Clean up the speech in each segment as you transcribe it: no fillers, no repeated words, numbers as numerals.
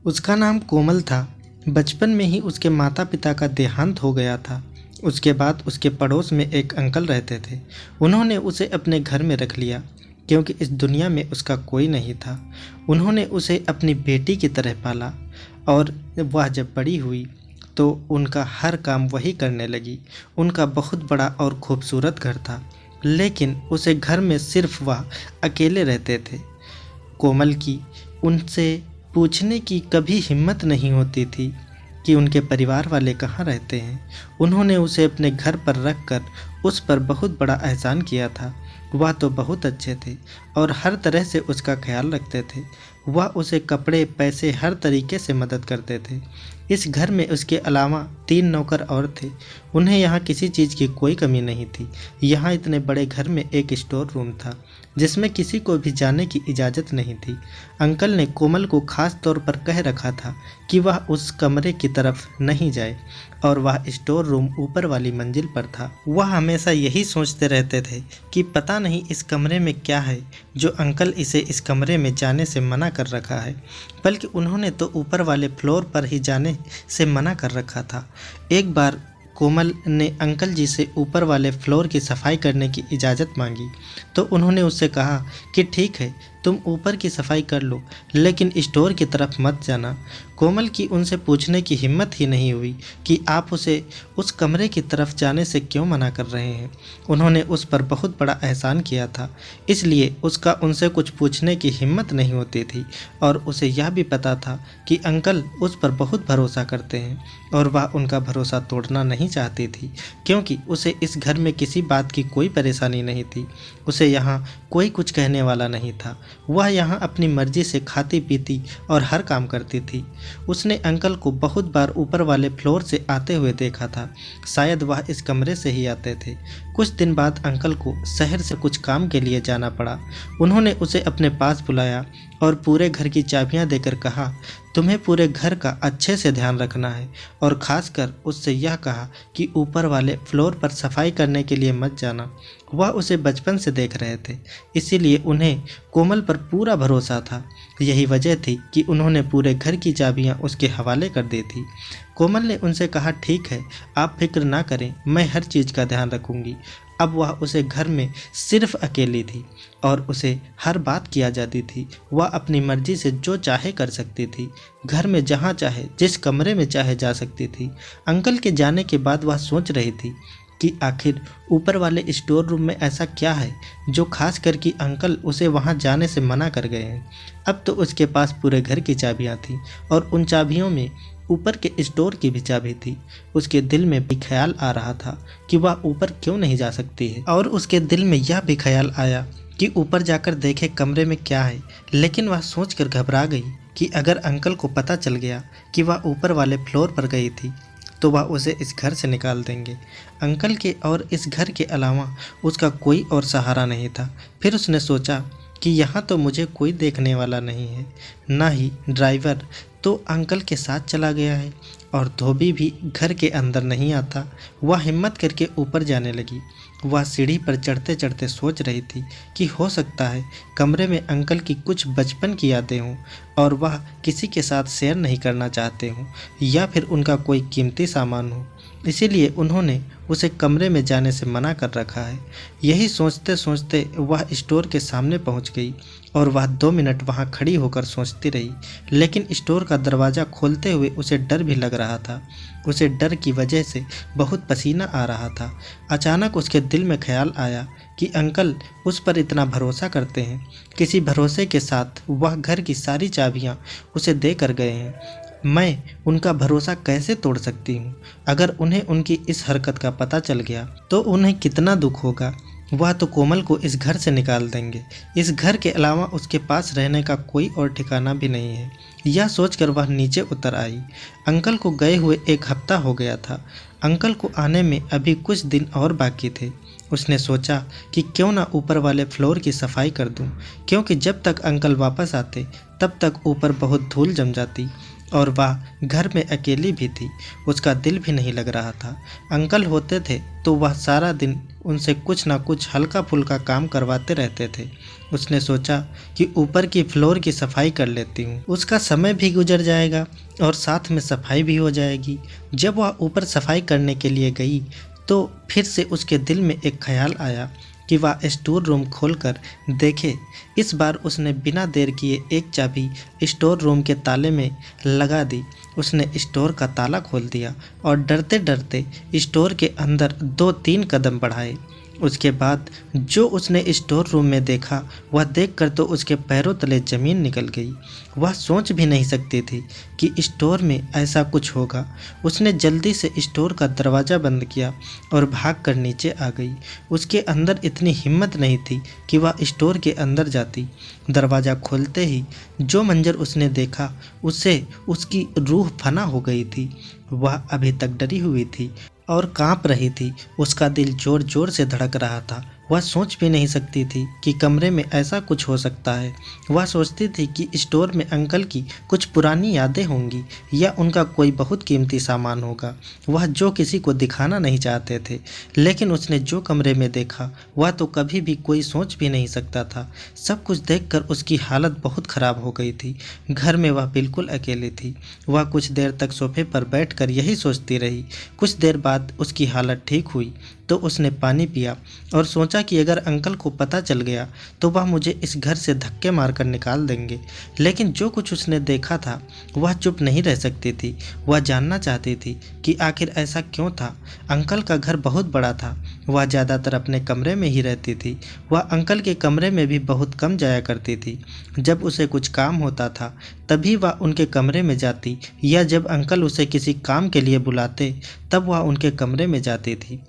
उसका नाम कोमल था। बचपन में ही उसके माता पिता का देहांत हो गया था। उसके बाद उसके पड़ोस में एक अंकल रहते थे। उन्होंने उसे अपने घर में रख लिया क्योंकि इस दुनिया में उसका कोई नहीं था। उन्होंने उसे अपनी बेटी की तरह पाला और वह जब बड़ी हुई तो उनका हर काम वही करने लगी। उनका बहुत बड़ा और खूबसूरत घर था, लेकिन उसे घर में सिर्फ वह अकेले रहते थे। कोमल की उनसे पूछने की कभी हिम्मत नहीं होती थी कि उनके परिवार वाले कहाँ रहते हैं। उन्होंने उसे अपने घर पर रखकर उस पर बहुत बड़ा एहसान किया था। वह तो बहुत अच्छे थे और हर तरह से उसका ख्याल रखते थे। वह उसे कपड़े, पैसे, हर तरीके से मदद करते थे। इस घर में उसके अलावा 3 नौकर और थे। उन्हें यहाँ किसी चीज़ की कोई कमी नहीं थी। यहाँ इतने बड़े घर में एक स्टोर रूम था जिसमें किसी को भी जाने की इजाज़त नहीं थी। अंकल ने कोमल को खास तौर पर कह रखा था कि वह उस कमरे की तरफ नहीं जाए और वह स्टोर रूम ऊपर वाली मंजिल पर था। वह हमेशा यही सोचते रहते थे कि पता नहीं इस कमरे में क्या है जो अंकल इसे इस कमरे में जाने से मना कर रखा है। बल्कि उन्होंने तो ऊपर वाले फ्लोर पर ही जाने से मना कर रखा था। एक बार कोमल ने अंकल जी से ऊपर वाले फ्लोर की सफाई करने की इजाज़त मांगी तो उन्होंने उससे कहा कि ठीक है, तुम ऊपर की सफाई कर लो, लेकिन स्टोर की तरफ मत जाना। कोमल की उनसे पूछने की हिम्मत ही नहीं हुई कि आप उसे उस कमरे की तरफ जाने से क्यों मना कर रहे हैं। उन्होंने उस पर बहुत बड़ा एहसान किया था, इसलिए उसका उनसे कुछ पूछने की हिम्मत नहीं होती थी। और उसे यह भी पता था कि अंकल उस पर बहुत भरोसा करते हैं और वह उनका भरोसा तोड़ना नहीं चाहती थी, क्योंकि उसे इस घर में किसी बात की कोई परेशानी नहीं थी। उसे यहाँ कोई कुछ कहने वाला नहीं था। वह यहाँ अपनी मर्जी से खाती पीती और हर काम करती थी। उसने अंकल को बहुत बार ऊपर वाले फ्लोर से आते हुए देखा था। शायद वह इस कमरे से ही आते थे। कुछ दिन बाद अंकल को शहर से कुछ काम के लिए जाना पड़ा। उन्होंने उसे अपने पास बुलाया और पूरे घर की चाबियां देकर कहा, तुम्हें पूरे घर का अच्छे से ध्यान रखना है और ख़ासकर उससे यह कहा कि ऊपर वाले फ्लोर पर सफाई करने के लिए मत जाना। वह उसे बचपन से देख रहे थे, इसीलिए उन्हें कोमल पर पूरा भरोसा था। यही वजह थी कि उन्होंने पूरे घर की चाबियां उसके हवाले कर दी थी। कोमल ने उनसे कहा, ठीक है, आप फिक्र ना करें, मैं हर चीज़ का ध्यान रखूंगी। अब वह उसे घर में सिर्फ अकेली थी और उसे हर बात किया जाती थी। वह अपनी मर्जी से जो चाहे कर सकती थी। घर में जहाँ चाहे, जिस कमरे में चाहे जा सकती थी। अंकल के जाने के बाद वह सोच रही थी कि आखिर ऊपर वाले स्टोर रूम में ऐसा क्या है जो खास कर कि अंकल उसे वहां जाने से मना कर गए हैं। अब तो उसके पास पूरे घर की चाबियां थीं और उन चाबियों में ऊपर के स्टोर की भी चाबी थी। उसके दिल में भी ख्याल आ रहा था कि वह ऊपर क्यों नहीं जा सकती है, और उसके दिल में यह भी ख्याल आया कि ऊपर जाकर देखे कमरे में क्या है। लेकिन वह सोचकर घबरा गई कि अगर अंकल को पता चल गया कि वह ऊपर वाले फ्लोर पर गई थी तो वह उसे इस घर से निकाल देंगे। अंकल के और इस घर के अलावा उसका कोई और सहारा नहीं था। फिर उसने सोचा कि यहाँ तो मुझे कोई देखने वाला नहीं है, ना ही ड्राइवर तो अंकल के साथ चला गया है और धोबी भी घर के अंदर नहीं आता। वह हिम्मत करके ऊपर जाने लगी। वह सीढ़ी पर चढ़ते चढ़ते सोच रही थी कि हो सकता है कमरे में अंकल की कुछ बचपन की यादें हों और वह किसी के साथ शेयर नहीं करना चाहते हों, या फिर उनका कोई कीमती सामान हो, इसीलिए उन्होंने उसे कमरे में जाने से मना कर रखा है। यही सोचते सोचते वह स्टोर के सामने पहुंच गई और वह 2 मिनट वहां खड़ी होकर सोचती रही। लेकिन स्टोर का दरवाज़ा खोलते हुए उसे डर भी लग रहा था। उसे डर की वजह से बहुत पसीना आ रहा था। अचानक उसके दिल में ख्याल आया कि अंकल उस पर इतना भरोसा करते हैं। किसी भरोसे के साथ वह घर की सारी चाबियां उसे दे कर गए हैं। मैं उनका भरोसा कैसे तोड़ सकती हूँ? अगर उन्हें उनकी इस हरकत का पता चल गया तो उन्हें कितना दुख होगा। वह तो कोमल को इस घर से निकाल देंगे। इस घर के अलावा उसके पास रहने का कोई और ठिकाना भी नहीं है। यह सोचकर वह नीचे उतर आई। अंकल को गए हुए 1 हफ्ता हो गया था। अंकल को आने में अभी कुछ दिन और बाकी थे। उसने सोचा कि क्यों ना ऊपर वाले फ्लोर की सफाई कर दूं, क्योंकि जब तक अंकल वापस आते तब तक ऊपर बहुत धूल जम जाती और वह घर में अकेली भी थी। उसका दिल भी नहीं लग रहा था। अंकल होते थे तो वह सारा दिन उनसे कुछ ना कुछ हल्का फुल्का काम करवाते रहते थे। उसने सोचा कि ऊपर की फ्लोर की सफाई कर लेती हूँ, उसका समय भी गुजर जाएगा और साथ में सफाई भी हो जाएगी। जब वह ऊपर सफाई करने के लिए गई तो फिर से उसके दिल में एक ख्याल आया कि वह स्टोर रूम खोलकर देखे। इस बार उसने बिना देर किए एक चाबी स्टोर रूम के ताले में लगा दी। उसने स्टोर का ताला खोल दिया और डरते डरते स्टोर के अंदर 2-3 कदम बढ़ाए। उसके बाद जो उसने स्टोर रूम में देखा वह देखकर तो उसके पैरों तले ज़मीन निकल गई। वह सोच भी नहीं सकती थी कि स्टोर में ऐसा कुछ होगा। उसने जल्दी से स्टोर का दरवाज़ा बंद किया और भागकर नीचे आ गई। उसके अंदर इतनी हिम्मत नहीं थी कि वह स्टोर के अंदर जाती। दरवाज़ा खोलते ही जो मंजर उसने देखा उससे उसकी रूह फना हो गई थी। वह अभी तक डरी हुई थी और कांप रही थी। उसका दिल जोर जोर से धड़क रहा था। वह सोच भी नहीं सकती थी कि कमरे में ऐसा कुछ हो सकता है। वह सोचती थी कि स्टोर में अंकल की कुछ पुरानी यादें होंगी या उनका कोई बहुत कीमती सामान होगा, वह जो किसी को दिखाना नहीं चाहते थे। लेकिन उसने जो कमरे में देखा वह तो कभी भी कोई सोच भी नहीं सकता था। सब कुछ देखकर उसकी हालत बहुत ख़राब हो गई थी। घर में वह बिल्कुल अकेली थी। वह कुछ देर तक सोफे पर बैठकर यही सोचती रही। कुछ देर बाद उसकी हालत ठीक हुई तो उसने पानी पिया और सोचा कि अगर अंकल को पता चल गया तो वह मुझे इस घर से धक्के मारकर निकाल देंगे। लेकिन जो कुछ उसने देखा था वह चुप नहीं रह सकती थी। वह जानना चाहती थी कि आखिर ऐसा क्यों था। अंकल का घर बहुत बड़ा था। वह ज़्यादातर अपने कमरे में ही रहती थी। वह अंकल के कमरे में भी बहुत कम जाया करती थी। जब उसे कुछ काम होता था तभी वह उनके कमरे में जाती, या जब अंकल उसे किसी काम के लिए बुलाते तब वह उनके कमरे में जाती थी।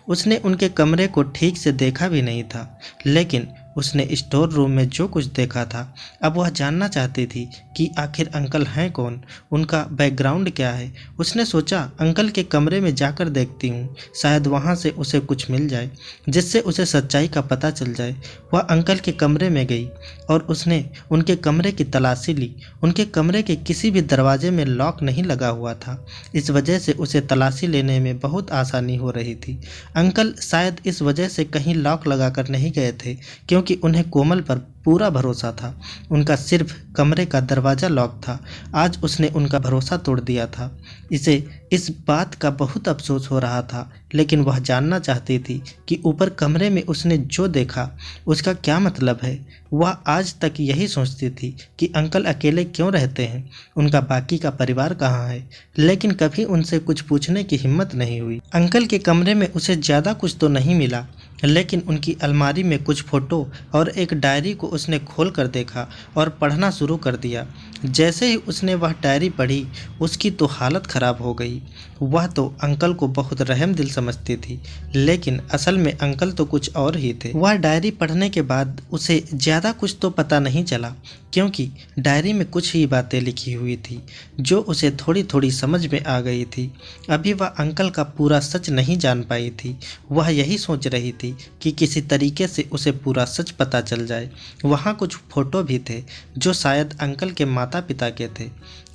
उसने उनके कमरे को ठीक से देखा भी नहीं था, लेकिन उसने स्टोर रूम में जो कुछ देखा था अब वह जानना चाहती थी कि आखिर अंकल हैं कौन, उनका बैकग्राउंड क्या है। उसने सोचा अंकल के कमरे में जाकर देखती हूँ, शायद वहाँ से उसे कुछ मिल जाए जिससे उसे सच्चाई का पता चल जाए। वह अंकल के कमरे में गई और उसने उनके कमरे की तलाशी ली। उनके कमरे के किसी भी दरवाजे में लॉक नहीं लगा हुआ था। इस वजह से उसे तलाशी लेने में बहुत आसानी हो रही थी। अंकल शायद इस वजह से कहीं लॉक लगाकर नहीं गए थे क्योंकि उन्हें कोमल पर पूरा भरोसा था। उनका सिर्फ कमरे का दरवाज़ा लॉक था। आज उसने उनका भरोसा तोड़ दिया था। इसे इस बात का बहुत अफसोस हो रहा था, लेकिन वह जानना चाहती थी कि ऊपर कमरे में उसने जो देखा उसका क्या मतलब है। वह आज तक यही सोचती थी कि अंकल अकेले क्यों रहते हैं, उनका बाकी का परिवार कहाँ है, लेकिन कभी उनसे कुछ पूछने की हिम्मत नहीं हुई। अंकल के कमरे में उसे ज़्यादा कुछ तो नहीं मिला, लेकिन उनकी अलमारी में कुछ फ़ोटो और एक डायरी को उसने खोल कर देखा और पढ़ना शुरू कर दिया। जैसे ही उसने वह डायरी पढ़ी उसकी तो हालत ख़राब हो गई। वह तो अंकल को बहुत रहम दिल समझती थी, लेकिन असल में अंकल तो कुछ और ही थे। वह डायरी पढ़ने के बाद उसे ज़्यादा कुछ तो पता नहीं चला, क्योंकि डायरी में कुछ ही बातें लिखी हुई थी जो उसे थोड़ी थोड़ी समझ में आ गई थी। अभी वह अंकल का पूरा सच नहीं जान पाई थी। वह यही सोच रही थी कि किसी तरीके से उसे पूरा सच पता चल जाए। वहाँ कुछ फ़ोटो भी थे जो शायद अंकल के माता पिता के थे।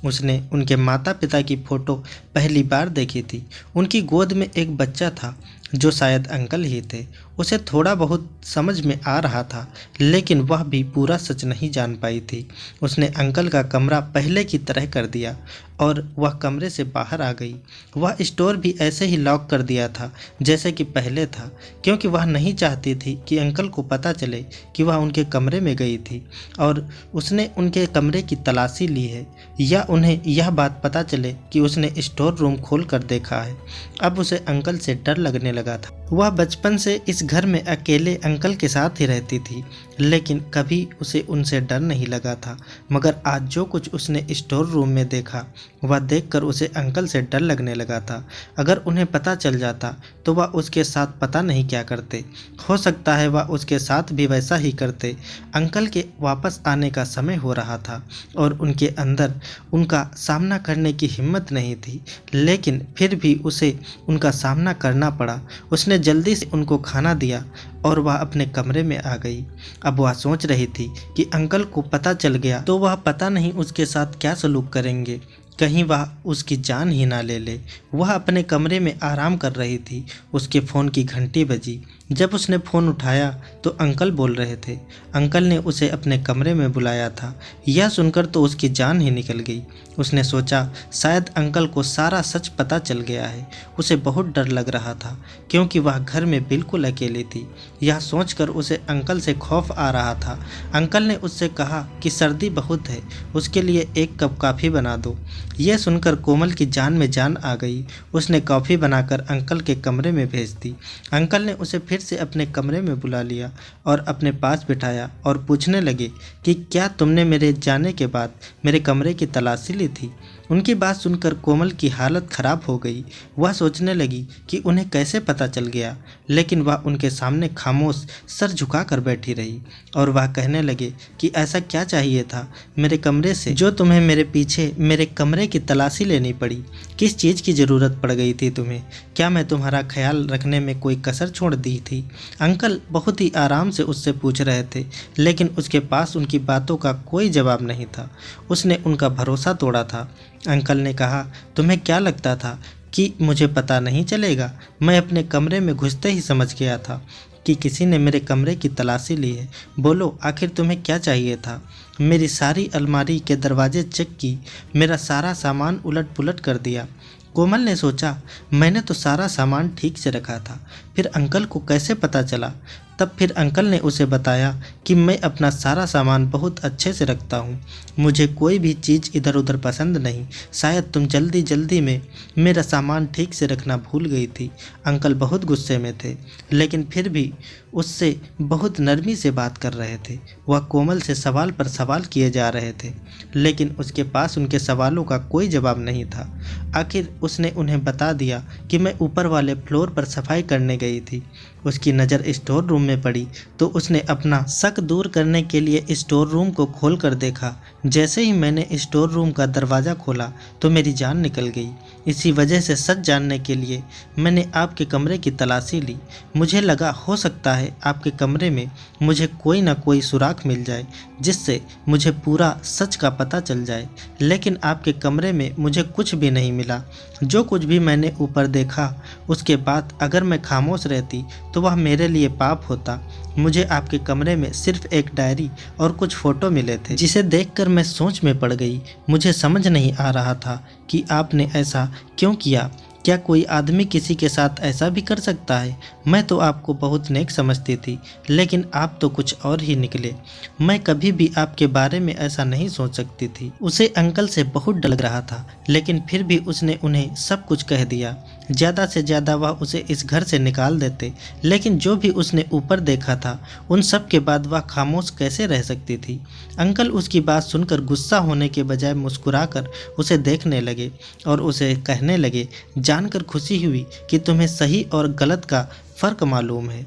उसने उनके माता पिता की फ़ोटो पहली बार देखी थी। उनकी गोद में एक बच्चा था जो शायद अंकल ही थे। उसे थोड़ा बहुत समझ में आ रहा था, लेकिन वह भी पूरा सच नहीं जान पाई थी। उसने अंकल का कमरा पहले की तरह कर दिया और वह कमरे से बाहर आ गई। वह स्टोर भी ऐसे ही लॉक कर दिया था जैसे कि पहले था, क्योंकि वह नहीं चाहती थी कि अंकल को पता चले कि वह उनके कमरे में गई थी और उसने उनके कमरे की तलाशी ली है, या उन्हें यह बात पता चले कि उसने स्टोर रूम खोल कर देखा है। अब उसे अंकल से डर लगने लगा था। वह बचपन से इस घर में अकेले अंकल के साथ ही रहती थी, लेकिन कभी उसे उनसे डर नहीं लगा था। मगर आज जो कुछ उसने स्टोर रूम में देखा वह देखकर उसे अंकल से डर लगने लगा था। अगर उन्हें पता चल जाता तो वह उसके साथ पता नहीं क्या करते। हो सकता है वह उसके साथ भी वैसा ही करते। अंकल के वापस आने का समय हो रहा था और उनके अंदर उनका सामना करने की हिम्मत नहीं थी, लेकिन फिर भी उसे उनका सामना करना पड़ा। उसने जल्दी से उनको खाना दिया और वह अपने कमरे में आ गई। अब वह सोच रही थी कि अंकल को पता चल गया तो वह पता नहीं उसके साथ क्या सलूक करेंगे। कहीं वह उसकी जान ही ना ले ले। वह अपने कमरे में आराम कर रही थी। उसके फ़ोन की घंटी बजी। जब उसने फ़ोन उठाया तो अंकल बोल रहे थे। अंकल ने उसे अपने कमरे में बुलाया था। यह सुनकर तो उसकी जान ही निकल गई। उसने सोचा शायद अंकल को सारा सच पता चल गया है। उसे बहुत डर लग रहा था क्योंकि वह घर में बिल्कुल अकेली थी। यह सोचकर उसे अंकल से खौफ आ रहा था। अंकल ने उससे कहा कि सर्दी बहुत है, उसके लिए एक कप कॉफ़ी बना दो। यह सुनकर कोमल की जान में जान आ गई। उसने कॉफ़ी बनाकर अंकल के कमरे में भेज दी। अंकल ने उसे फिर से अपने कमरे में बुला लिया और अपने पास बिठाया और पूछने लगे कि क्या तुमने मेरे जाने के बाद मेरे कमरे की तलाशी ली थी। उनकी बात सुनकर कोमल की हालत खराब हो गई। वह सोचने लगी कि उन्हें कैसे पता चल गया, लेकिन वह उनके सामने खामोश सर झुकाकर बैठी रही और वह कहने लगे कि ऐसा क्या चाहिए था मेरे कमरे से जो तुम्हें मेरे पीछे मेरे कमरे की तलाशी लेनी पड़ी। किस चीज़ की ज़रूरत पड़ गई थी तुम्हें? क्या मैं तुम्हारा ख्याल रखने में कोई कसर छोड़ दी थी? अंकल बहुत ही आराम से उससे पूछ रहे थे, लेकिन उसके पास उनकी बातों का कोई जवाब नहीं था। उसने उनका भरोसा तोड़ा था। अंकल ने कहा, तुम्हें क्या लगता था कि मुझे पता नहीं चलेगा? मैं अपने कमरे में घुसते ही समझ गया था कि किसी ने मेरे कमरे की तलाशी ली है। बोलो आखिर तुम्हें क्या चाहिए था? मेरी सारी अलमारी के दरवाजे चेक की, मेरा सारा सामान उलट पुलट कर दिया। कोमल ने सोचा मैंने तो सारा सामान ठीक से रखा था, फिर अंकल को कैसे पता चला? तब फिर अंकल ने उसे बताया कि मैं अपना सारा सामान बहुत अच्छे से रखता हूँ, मुझे कोई भी चीज़ इधर उधर पसंद नहीं। शायद तुम जल्दी जल्दी में मेरा सामान ठीक से रखना भूल गई थी। अंकल बहुत गुस्से में थे, लेकिन फिर भी उससे बहुत नरमी से बात कर रहे थे। वह कोमल से सवाल पर सवाल किए जा रहे थे, लेकिन उसके पास उनके सवालों का कोई जवाब नहीं था। आखिर उसने उन्हें बता दिया कि मैं ऊपर वाले फ्लोर पर सफाई करने गई थी। उसकी नज़र स्टोर रूम में पड़ी तो उसने अपना शक दूर करने के लिए स्टोर रूम को खोल कर देखा। जैसे ही मैंने स्टोर रूम का दरवाज़ा खोला तो मेरी जान निकल गई। इसी वजह से सच जानने के लिए मैंने आपके कमरे की तलाशी ली। मुझे लगा हो सकता है आपके कमरे में मुझे कोई ना कोई सुराख मिल जाए जिससे मुझे पूरा सच का पता चल जाए, लेकिन आपके कमरे में मुझे कुछ भी नहीं मिला। जो कुछ भी मैंने ऊपर देखा उसके बाद अगर मैं खामोश रहती तो वह मेरे लिए पाप होता। मुझे आपके कमरे में सिर्फ एक डायरी और कुछ फ़ोटो मिले थे जिसे देखकर मैं सोच में पड़ गई। मुझे समझ नहीं आ रहा था कि आपने ऐसा क्यों किया। क्या कोई आदमी किसी के साथ ऐसा भी कर सकता है? मैं तो आपको बहुत नेक समझती थी, लेकिन आप तो कुछ और ही निकले। मैं कभी भी आपके बारे में ऐसा नहीं सोच सकती थी। उसे अंकल से बहुत डर लग रहा था, लेकिन फिर भी उसने उन्हें सब कुछ कह दिया। ज़्यादा से ज़्यादा वह उसे इस घर से निकाल देते, लेकिन जो भी उसने ऊपर देखा था उन सब के बाद वह खामोश कैसे रह सकती थी। अंकल उसकी बात सुनकर गुस्सा होने के बजाय मुस्कुराकर उसे देखने लगे और उसे कहने लगे, जानकर खुशी हुई कि तुम्हें सही और गलत का फ़र्क मालूम है।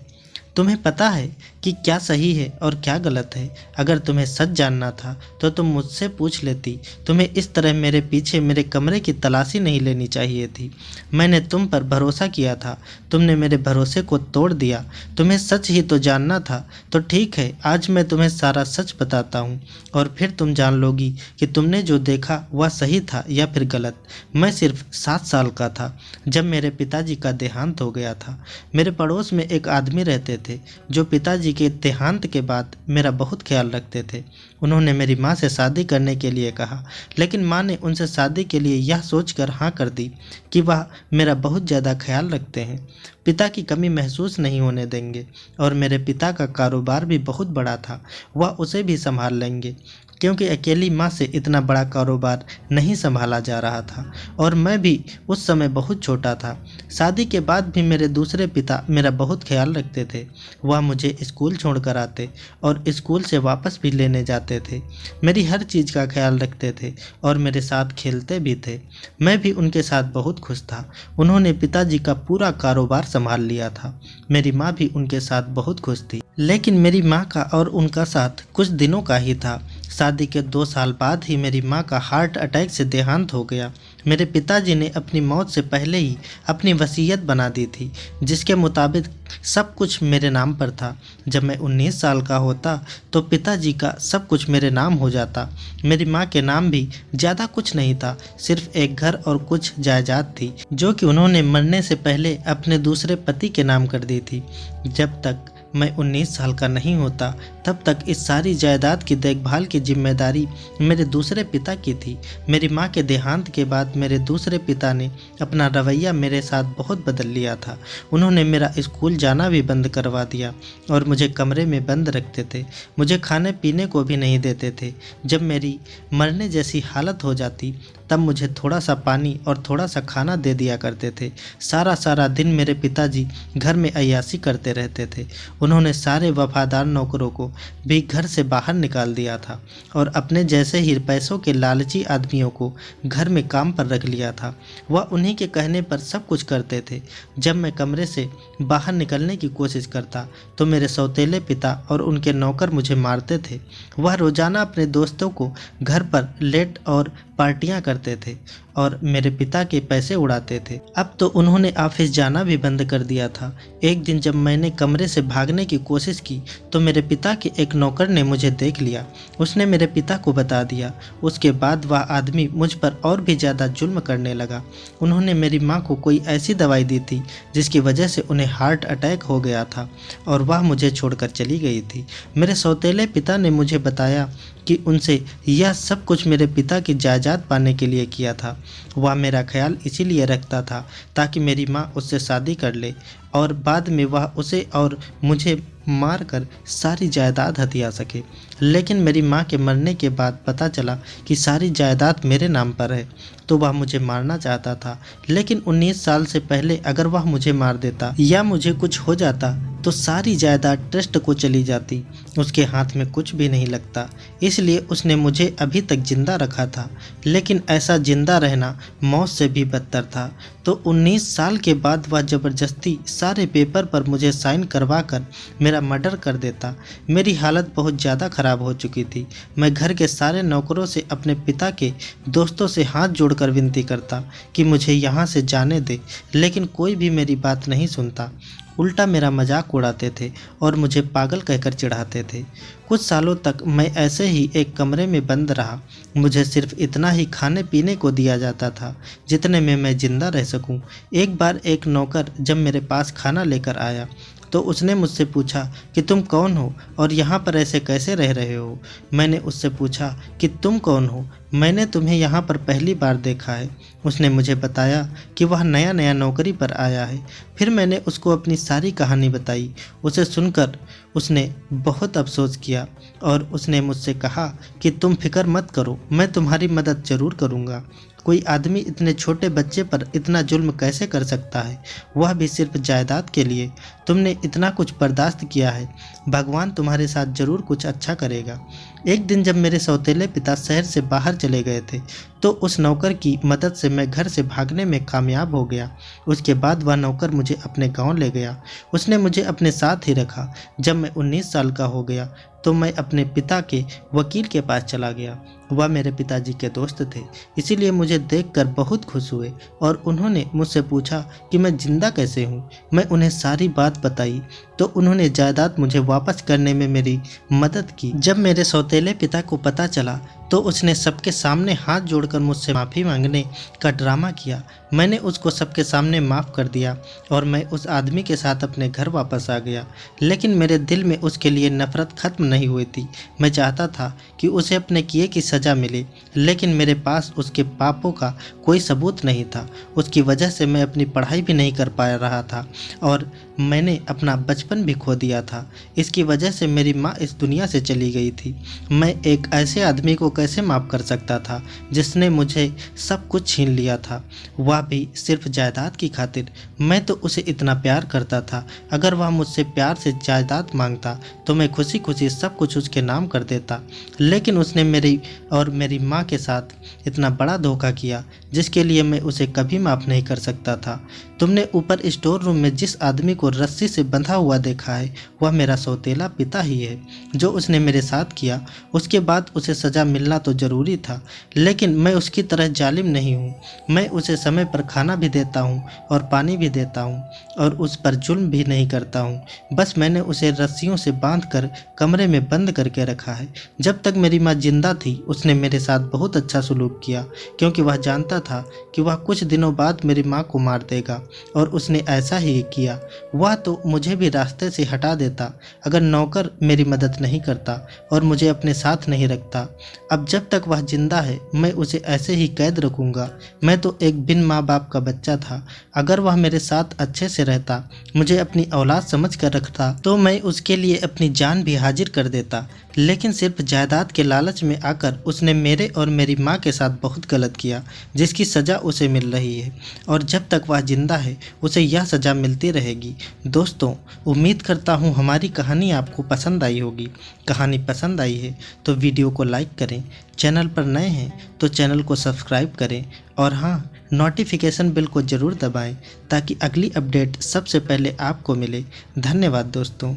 तुम्हें पता है कि क्या सही है और क्या गलत है। अगर तुम्हें सच जानना था तो तुम मुझसे पूछ लेती। तुम्हें इस तरह मेरे पीछे मेरे कमरे की तलाशी नहीं लेनी चाहिए थी। मैंने तुम पर भरोसा किया था, तुमने मेरे भरोसे को तोड़ दिया। तुम्हें सच ही तो जानना था, तो ठीक है, आज मैं तुम्हें सारा सच बताता हूँ और फिर तुम जान लोगी कि तुमने जो देखा वह सही था या फिर गलत। मैं सिर्फ 7 साल का था जब मेरे पिताजी का देहांत हो गया था। मेरे पड़ोस में एक आदमी रहते थे जो पिताजी के देहांत के बाद मेरा बहुत ख्याल रखते थे। उन्होंने मेरी माँ से शादी करने के लिए कहा, लेकिन माँ ने उनसे शादी के लिए यह सोचकर हाँ कर दी कि वह मेरा बहुत ज़्यादा ख्याल रखते हैं, पिता की कमी महसूस नहीं होने देंगे और मेरे पिता का कारोबार भी बहुत बड़ा था, वह उसे भी संभाल लेंगे क्योंकि अकेली माँ से इतना बड़ा कारोबार नहीं संभाला जा रहा था और मैं भी उस समय बहुत छोटा था। शादी के बाद भी मेरे दूसरे पिता मेरा बहुत ख्याल रखते थे। वह मुझे स्कूल छोड़कर आते और स्कूल से वापस भी लेने जाते थे। मेरी हर चीज़ का ख्याल रखते थे और मेरे साथ खेलते भी थे। मैं भी उनके साथ बहुत खुश था। उन्होंने पिताजी का पूरा कारोबार संभाल लिया था। मेरी माँ भी उनके साथ बहुत खुश थी, लेकिन मेरी माँ का और उनका साथ कुछ दिनों का ही था। शादी के 2 साल बाद ही मेरी माँ का हार्ट अटैक से देहांत हो गया। मेरे पिताजी ने अपनी मौत से पहले ही अपनी वसीयत बना दी थी, जिसके मुताबिक सब कुछ मेरे नाम पर था। जब मैं 19 साल का होता तो पिताजी का सब कुछ मेरे नाम हो जाता। मेरी माँ के नाम भी ज़्यादा कुछ नहीं था, सिर्फ एक घर और कुछ जायदाद थी, जो कि उन्होंने मरने से पहले अपने दूसरे पति के नाम कर दी थी। जब तक मैं 19 साल का नहीं होता तब तक इस सारी जायदाद की देखभाल की जिम्मेदारी मेरे दूसरे पिता की थी। मेरी माँ के देहांत के बाद मेरे दूसरे पिता ने अपना रवैया मेरे साथ बहुत बदल लिया था। उन्होंने मेरा स्कूल जाना भी बंद करवा दिया और मुझे कमरे में बंद रखते थे। मुझे खाने पीने को भी नहीं देते थे। जब मेरी मरने जैसी हालत हो जाती तब मुझे थोड़ा सा पानी और थोड़ा सा खाना दे दिया करते थे। सारा दिन मेरे पिताजी घर में अय्याशी करते रहते थे। उन्होंने सारे वफादार नौकरों को भी घर से बाहर निकाल दिया था और अपने जैसे ही पैसों के लालची आदमियों को घर में काम पर रख लिया था। वह उन्हीं के कहने पर सब कुछ करते थे। जब मैं कमरे से बाहर निकलने की कोशिश करता तो मेरे सौतेले पिता और उनके नौकर मुझे मारते थे। वह रोजाना अपने दोस्तों को घर पर लेट और पार्टियां करते थे और मेरे पिता के पैसे उड़ाते थे। अब तो उन्होंने ऑफिस जाना भी बंद कर दिया था। एक दिन जब मैंने कमरे से भागने की कोशिश की तो मेरे पिता के एक नौकर ने मुझे देख लिया। उसने मेरे पिता को बता दिया। उसके बाद वह आदमी मुझ पर और भी ज़्यादा जुल्म करने लगा। उन्होंने मेरी माँ को कोई ऐसी दवाई दी थी जिसकी वजह से उन्हें हार्ट अटैक हो गया था और वह मुझे छोड़कर चली गई थी। मेरे सौतेले पिता ने मुझे बताया कि उनसे यह सब कुछ मेरे पिता की जायदाद पाने के लिए किया था। वह मेरा ख्याल इसीलिए रखता था ताकि मेरी माँ उससे शादी कर ले और बाद में वह उसे और मुझे मार कर सारी जायदाद हथिया सके। लेकिन मेरी माँ के मरने के बाद पता चला कि सारी जायदाद मेरे नाम पर है तो वह मुझे मारना चाहता था। लेकिन 19 साल से पहले अगर वह मुझे मार देता या मुझे कुछ हो जाता तो सारी जायदाद ट्रस्ट को चली जाती। उसके हाथ में कुछ भी नहीं लगता, इसलिए उसने मुझे अभी तक जिंदा रखा था। लेकिन ऐसा जिंदा रहना मौत से भी बदतर था। तो 19 साल के बाद वह ज़बरदस्ती सारे पेपर पर मुझे साइन करवा कर मेरा मर्डर कर देता। मेरी हालत बहुत ज़्यादा ख़राब हो चुकी थी। मैं घर के सारे नौकरों से अपने पिता के दोस्तों से हाथ जोड़कर विनती करता कि मुझे यहाँ से जाने दे, लेकिन कोई भी मेरी बात नहीं सुनता। उल्टा मेरा मजाक उड़ाते थे और मुझे पागल कहकर चिढ़ाते थे। कुछ सालों तक मैं ऐसे ही एक कमरे में बंद रहा। मुझे सिर्फ इतना ही खाने पीने को दिया जाता था जितने में मैं जिंदा रह सकूं। एक बार एक नौकर जब मेरे पास खाना लेकर आया तो उसने मुझसे पूछा कि तुम कौन हो और यहाँ पर ऐसे कैसे रह रहे हो। मैंने उससे पूछा कि तुम कौन हो, मैंने तुम्हें यहाँ पर पहली बार देखा है। उसने मुझे बताया कि वह नया नया नौकरी पर आया है। फिर मैंने उसको अपनी सारी कहानी बताई। उसे सुनकर उसने बहुत अफसोस किया और उसने मुझसे कहा कि तुम फिक्र मत करो, मैं तुम्हारी मदद ज़रूर करूँगा। कोई आदमी इतने छोटे बच्चे पर इतना जुल्म कैसे कर सकता है, वह भी सिर्फ जायदाद के लिए। तुमने इतना कुछ बर्दाश्त किया है, भगवान तुम्हारे साथ ज़रूर कुछ अच्छा करेगा। एक दिन जब मेरे सौतेले पिता शहर से बाहर चले गए थे तो उस नौकर की मदद से मैं घर से भागने में कामयाब हो गया। उसके बाद वह नौकर मुझे अपने गांव ले गया। उसने मुझे अपने साथ ही रखा। जब मैं 19 साल का हो गया तो मैं अपने पिता के वकील के पास चला गया। वह मेरे पिताजी के दोस्त थे, इसीलिए मुझे देखकर बहुत खुश हुए और उन्होंने मुझसे पूछा कि मैं जिंदा कैसे हूँ। मैं उन्हें सारी बात बताई तो उन्होंने जायदाद मुझे वापस करने में मेरी मदद की। जब मेरे सौतेले पिता को पता चला तो उसने सबके सामने हाथ जोड़कर मुझसे माफ़ी मांगने का ड्रामा किया। मैंने उसको सबके सामने माफ़ कर दिया और मैं उस आदमी के साथ अपने घर वापस आ गया। लेकिन मेरे दिल में उसके लिए नफ़रत ख़त्म नहीं हुई थी। मैं चाहता था कि उसे अपने किए की सज़ा मिले, लेकिन मेरे पास उसके पापों का कोई सबूत नहीं था। उसकी वजह से मैं अपनी पढ़ाई भी नहीं कर पा रहा था और मैंने अपना बचपन भी खो दिया था। इसकी वजह से मेरी माँ इस दुनिया से चली गई थी। मैं एक ऐसे आदमी को कैसे माफ़ कर सकता था जिसने मुझे सब कुछ छीन लिया था, वह भी सिर्फ जायदाद की खातिर। मैं तो उसे इतना प्यार करता था। अगर वह मुझसे प्यार से जायदाद मांगता तो मैं खुशी खुशी सब कुछ उसके नाम कर देता। लेकिन उसने मेरी और मेरी माँ के साथ इतना बड़ा धोखा किया जिसके लिए मैं उसे कभी माफ़ नहीं कर सकता था। तुमने ऊपर स्टोर रूम में जिस आदमी को रस्सी से बंधा हुआ देखा है वह मेरा सौतेला पिता ही है। जो उसने मेरे साथ किया उसके बाद उसे सज़ा मिलना तो ज़रूरी था, लेकिन मैं उसकी तरह जालिम नहीं हूँ। मैं उसे समय पर खाना भी देता हूँ और पानी भी देता हूँ और उस पर जुल्म भी नहीं करता हूँ। बस मैंने उसे रस्सियों से बांधकर कमरे में बंद करके रखा है। जब तक मेरी माँ जिंदा थी उसने मेरे साथ बहुत अच्छा सलूक किया, क्योंकि वह जानता था कि वह कुछ दिनों बाद मेरी माँ को मार देगा, और उसने ऐसा ही किया। वह तो मुझे भी रास्ते से हटा देता अगर नौकर मेरी मदद नहीं करता और मुझे अपने साथ नहीं रखता। अब जब तक वह जिंदा है मैं उसे ऐसे ही कैद रखूँगा। मैं तो एक बिन माँ बाप का बच्चा था। अगर वह मेरे साथ अच्छे से रहता, मुझे अपनी औलाद समझ कर रखता, तो मैं उसके लिए अपनी जान भी हाजिर कर देता। लेकिन सिर्फ जायदाद के लालच में आकर उसने मेरे और मेरी माँ के साथ बहुत गलत किया, जिसकी सज़ा उसे मिल रही है, और जब तक वह जिंदा है उसे यह सज़ा मिलती रहेगी। दोस्तों, उम्मीद करता हूँ हमारी कहानी आपको पसंद आई होगी। कहानी पसंद आई है तो वीडियो को लाइक करें, चैनल पर नए हैं तो चैनल को सब्सक्राइब करें, और हाँ, नोटिफिकेशन बेल को ज़रूर दबाएं ताकि अगली अपडेट सबसे पहले आपको मिले। धन्यवाद दोस्तों।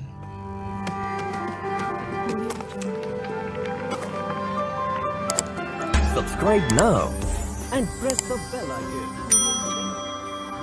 Subscribe now and press the bell icon.